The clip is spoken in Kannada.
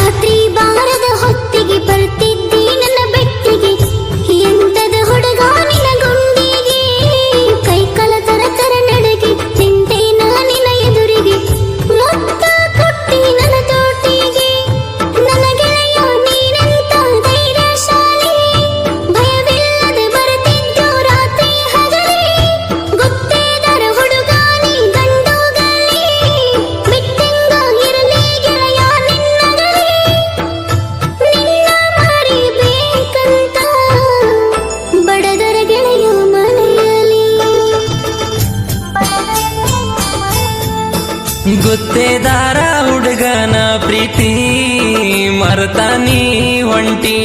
ರಾತ್ರಿ ಬಾರದ ಹೊತ್ತಿಗೆ ಬರ್ತಿದ್ದಿ ನನ್ನ ಬೆಟ್ಟಿಗೆ, ಎಂತದ ಹುಡುಗ ನಿನ ಗುಂಡಿಗೆ, ಕೈ ಕಾಲ ತರ ತರ ನಡಗೆ ನಿಂತೆ ನಿನ ಎದುರಿಗೆ, ಮುತ್ತ ಕೊಟ್ಟಿ ನನ್ನ ತೋಟಿಗೆ. ನನ್ನ ಗೆಳೆಯ ನೀನೆಂತ ಧೈರ್ಯಶಾಲಿ, ಭಯವಿಲ್ಲದೆ ಬರ್ತಿದ್ದು ರಾತ್ರಿ ಹಗಲೇ, ಗೊತ್ತೇದರ ಹುಡುಗ ನೀ ಗಂಡುಗಲಿ, ಬಿಟ್ಟೆಂಗ ಇರಲಿ ಗೆಳೆಯ ನಿನ್ನಗಲಿ, ನಿನ್ನ ಮರಿಬೇಕಂತ ಬಡದರ ಗೆಳೆಯ ಮನೆಯಲ್ಲಿ. ಗೊತ್ತೇದಾರ ಹುಡುಗನ ಪ್ರೀತಿ ಮರ್ತಾನಿ ಹೊಂಟಿ.